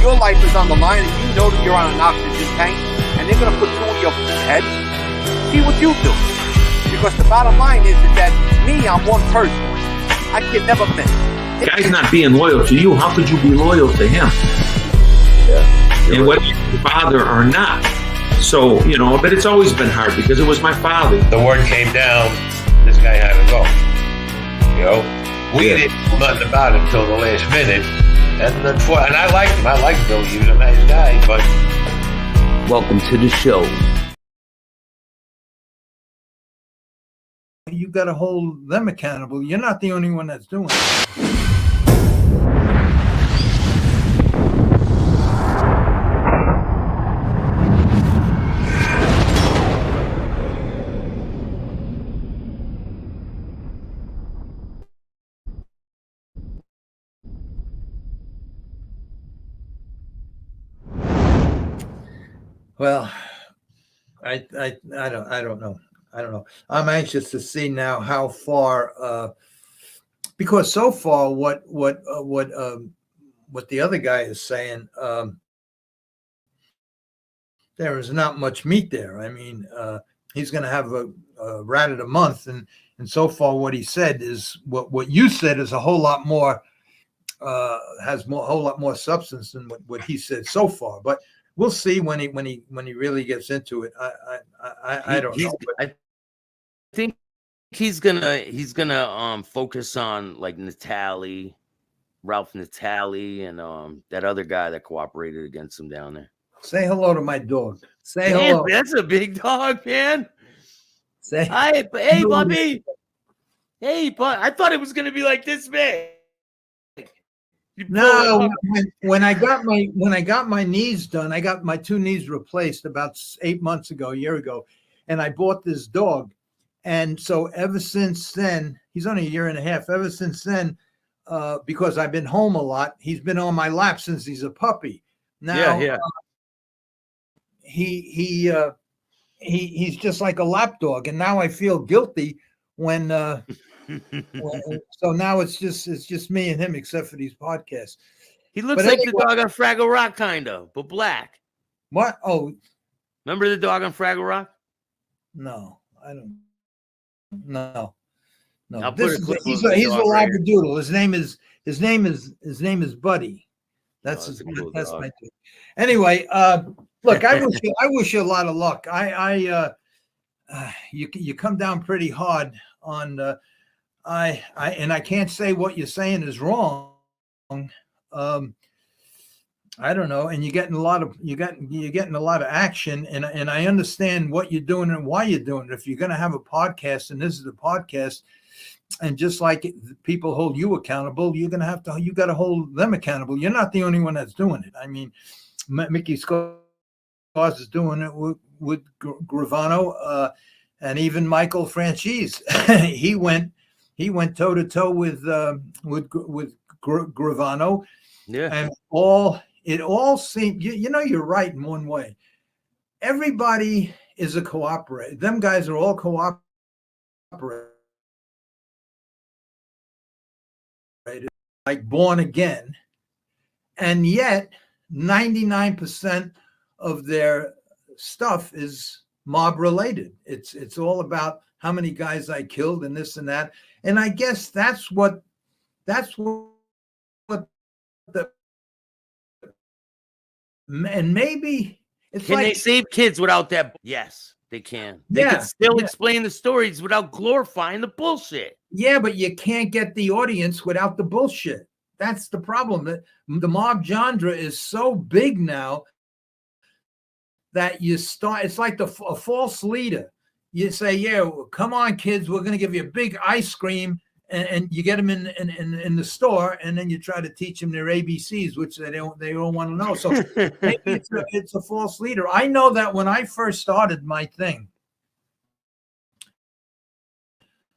your life is on the line and you know that you're on an oxygen tank and they're going to put two in your head, see what you do. Because the bottom line is that me, I'm one person. I can never miss. Guy's not being loyal to you. How could you be loyal to him? Yeah. And whether you're your father or not. So, but it's always been hard because it was my father. The word came down, this guy had to go. We didn't know nothing about him until the last minute. And I liked him. I liked Billy. He was a nice guy, but... Welcome to the show. You got to hold them accountable. You're not the only one that's doing it. Well, I don't know. I don't know. I'm anxious to see now how far, because so far what the other guy is saying, there is not much meat there. I mean, he's going to have a rat of the month, and so far what he said is what you said is a whole lot more, has a whole lot more substance than what he said so far. But we'll see when he really gets into it. I don't know. I think he's gonna focus on like Ralph Natali, and that other guy that cooperated against him down there. Say hello to my dog. Say hello. That's a big dog, man. Say hey, Bobby. Hey, but I thought it was gonna be like this big. No, when I got my knees done, I got my two knees replaced about 8 months ago, a year ago, and I bought this dog. And so ever since then, he's only a year and a half. Ever since then, because I've been home a lot, he's been on my lap since he's a puppy. Now, he's just like a lap dog, and now I feel guilty when. So now it's just me and him, except for these podcasts. He looks like the dog on Fraggle Rock, kind of, but black. What? Oh, remember the dog on Fraggle Rock? No, I don't. No. He's a Labradoodle. His name is Buddy. That's my dude. Anyway, look, I wish you a lot of luck. You come down pretty hard on. I can't say what you're saying is wrong. I don't know, and you're getting a lot of action, and I understand what you're doing and why you're doing it. If you're going to have a podcast, and this is a podcast, and just like people hold you accountable, you got to hold them accountable. You're not the only one that's doing it. I mean, Mickey Scars is doing it with Gravano, and even Michael Franchise. he went toe to toe with Gravano. Yeah, and it all seemed, you're right in one way. Everybody is a cooperator. Them guys are all cooperators, like born again, and yet 99% of their stuff is mob related. It's all about how many guys I killed and this and that. And I guess that's what and maybe it's can like, they save kids without that? Yes, they can. They can still explain the stories without glorifying the bullshit. Yeah, but you can't get the audience without the bullshit. That's the problem. The mob genre is so big now that it's like a false leader. You say, yeah, come on, kids, we're going to give you a big ice cream, and you get them in the store, and then you try to teach them their ABCs, which they don't want to know. So maybe it's a false leader. I know that when I first started my thing,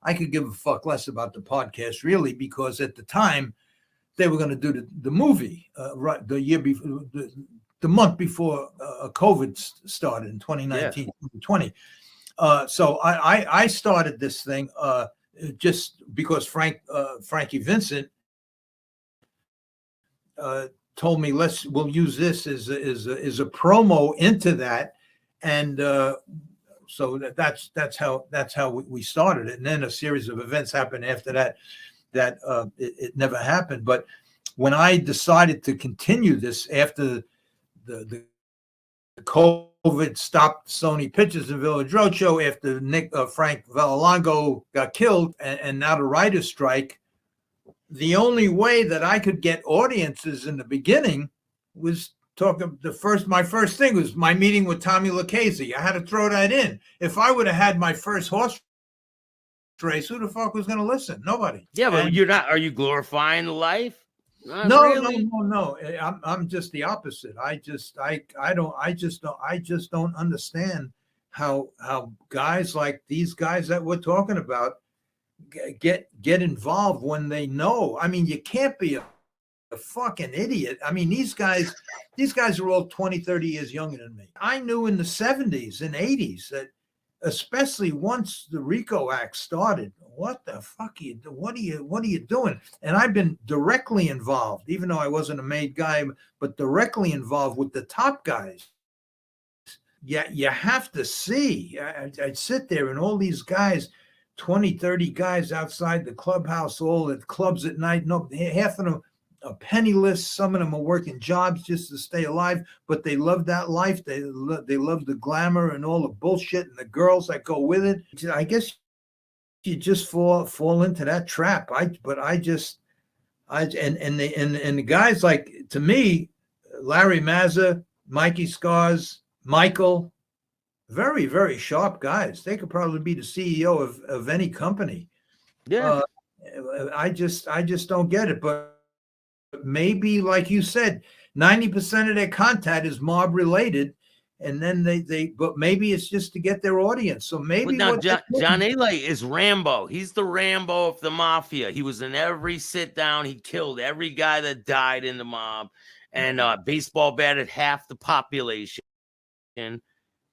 I could give a fuck less about the podcast, really, because at the time they were going to do the movie right the year before, the month before COVID started in 2019, 2020. So I started this thing just because Frankie Vincent told me we'll use this as a promo into that, and so that's how we started it. And then a series of events happened after that it never happened. But when I decided to continue this after the COVID stopped Sony Pictures and Village Roadshow, after Frank Vallango got killed, and now the writer's strike, the only way that I could get audiences in the beginning was my first thing was my meeting with Tommy Lucchese. I had to throw that in. If I would have had my first horse race, who the fuck was going to listen? Nobody. Yeah, but are you glorifying the life? Not no, really. no. I'm just the opposite. I just don't understand how guys like these guys that we're talking about get involved when they know. I mean, you can't be a fucking idiot. I mean, these guys are all 20, 30 years younger than me. I knew in the 70s and 80s that, especially once the RICO Act started, what the fuck are you doing? What are you doing? And I've been directly involved, even though I wasn't a made guy, but directly involved with the top guys. Yeah, you have to see. I'd sit there and all these guys, 20, 30 guys outside the clubhouse, all at clubs at night. No, half of them are penniless. Some of them are working jobs just to stay alive, but they love that life. They love the glamour and all the bullshit and the girls that go with it. I guess you just fall into that trap. And the guys, like, to me, Larry Mazza, Mikey Scars, Michael, very, very sharp guys. They could probably be the CEO of any company. Yeah. I just don't get it. But maybe, like you said, 90% of their content is mob related, and then but maybe it's just to get their audience. So maybe now John Alay is Rambo. He's the Rambo of the mafia. He was in every sit down. He killed every guy that died in the mob, and baseball batted half the population.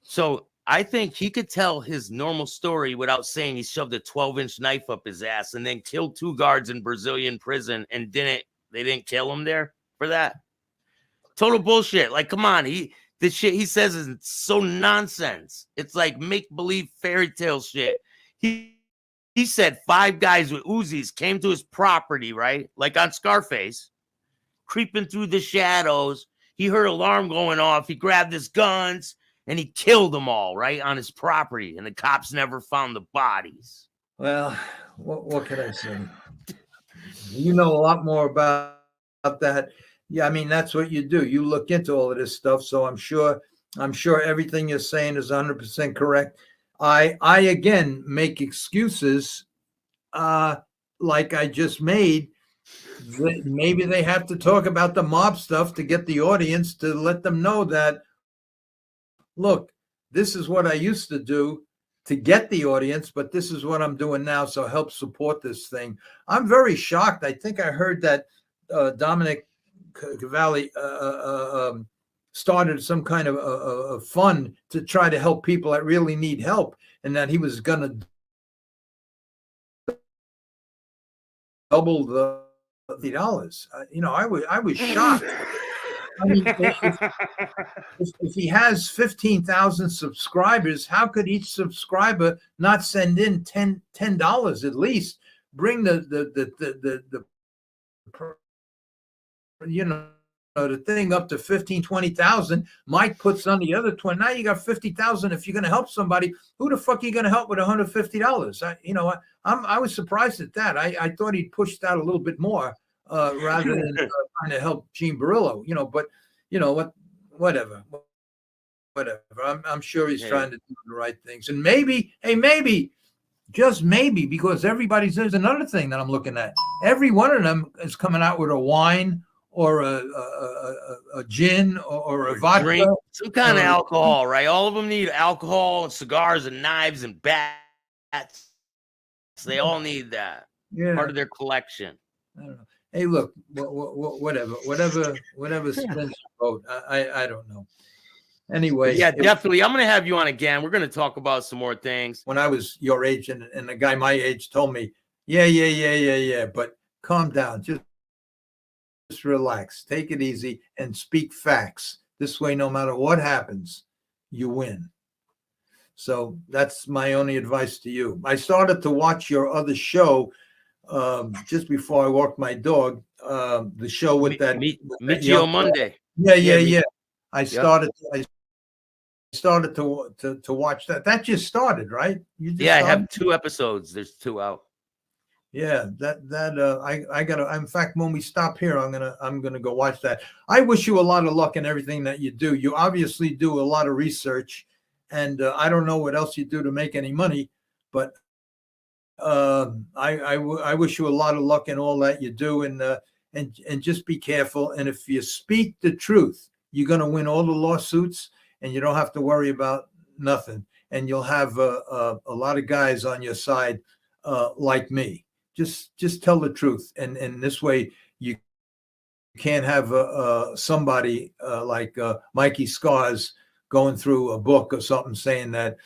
So I think he could tell his normal story without saying he shoved a 12-inch knife up his ass and then killed 2 guards in Brazilian prison and they didn't kill him there for that. Total bullshit. Like, come on. The shit he says is so nonsense. It's like make-believe fairy tale shit. He said 5 guys with Uzis came to his property, right? Like on Scarface, creeping through the shadows. He heard an alarm going off. He grabbed his guns and he killed them all, right, on his property. And the cops never found the bodies. Well, what can I say? You know a lot more about that. Yeah, I mean, that's what you do. You look into all of this stuff. So I'm sure everything you're saying is 100% correct. I again make excuses like I just made. Maybe they have to talk about the mob stuff to get the audience, to let them know that, look, this is what I used to do to get the audience, but this is what I'm doing now. So help support this thing. I'm very shocked. I think I heard that Dominic Cavalli started some kind of a fund to try to help people that really need help, and that he was going to double the $50. I was shocked. I mean, if he has 15,000 subscribers, how could each subscriber not send in $10 at least? Bring the thing up to 15, 20,000. Mike puts on the other 20. Now you got 50,000. If you're going to help somebody, who the fuck are you going to help with $150? I was surprised at that. I thought he'd pushed out a little bit more rather than trying to help Gene Barillo. But whatever. I'm sure he's trying to do the right things. And maybe, just maybe, because there's another thing that I'm looking at. Every one of them is coming out with a wine or a gin or a vodka. Drink, some kind of alcohol, right? All of them need alcohol and cigars and knives and bats. They all need that. Yeah. Part of their collection. I don't know. Hey, look, whatever spins the boat. I don't know. Anyway, yeah, definitely. I'm going to have you on again. We're going to talk about some more things. When I was your age and a guy my age told me, yeah, but calm down. Just just relax, take it easy, and speak facts. This way, no matter what happens, you win. So that's my only advice to you. I started to watch your other show just before I walked my dog. The show with that Michio Monday. Yeah. I Yep. started to watch that. That just started, right? You just I started? have 2 episodes. There's 2 out. Yeah, I gotta. In fact, when we stop here, I'm gonna go watch that. I wish you a lot of luck in everything that you do. You obviously do a lot of research, and I don't know what else you do to make any money, but I wish you a lot of luck in all that you do, and just be careful. And if you speak the truth, you're gonna win all the lawsuits, and you don't have to worry about nothing. And you'll have a lot of guys on your side like me. Just tell the truth, and this way you can't have somebody like Mikey Scars going through a book or something saying that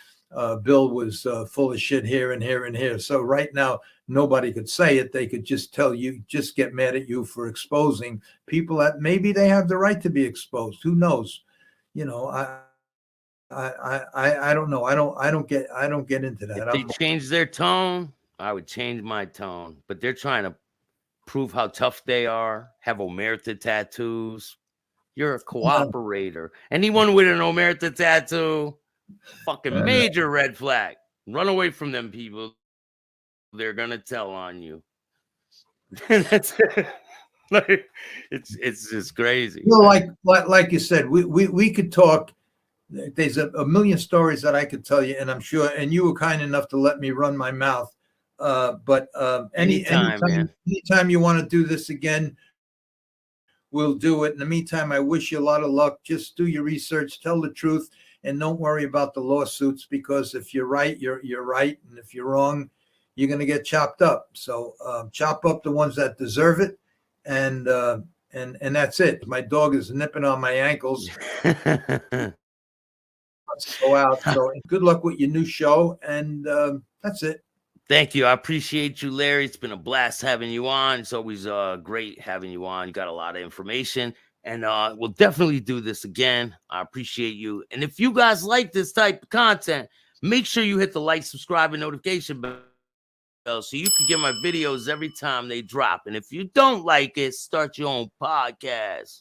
Bill was full of shit here and here and here. So right now nobody could say it. They could just tell you, just get mad at you for exposing people that maybe they have the right to be exposed. Who knows? You know, I don't know. I don't get into that. If they change their tone, I would change my tone, but they're trying to prove how tough they are, have omerta tattoos. You're a cooperator. Anyone with an omerta tattoo, fucking major red flag. Run away from them people. They're gonna tell on you. That's it. Like, it's just crazy. You know, like you said, we could talk. There's a million stories that I could tell you, and I'm sure, and you were kind enough to let me run my mouth. But anytime you want to do this again, we'll do it. In the meantime, I wish you a lot of luck. Just do your research, tell the truth, and don't worry about the lawsuits, because if you're right, you're right, and if you're wrong, you're going to get chopped up. So chop up the ones that deserve it, and that's it. My dog is nipping on my ankles. Go out. So good luck with your new show, and that's it. Thank you. I appreciate you, Larry. It's been a blast having you on. It's always great having you on. You got a lot of information, and we'll definitely do this again. I appreciate you. And if you guys like this type of content, make sure you hit the like, subscribe, and notification bell so you can get my videos every time they drop. And if you don't like it, start your own podcast.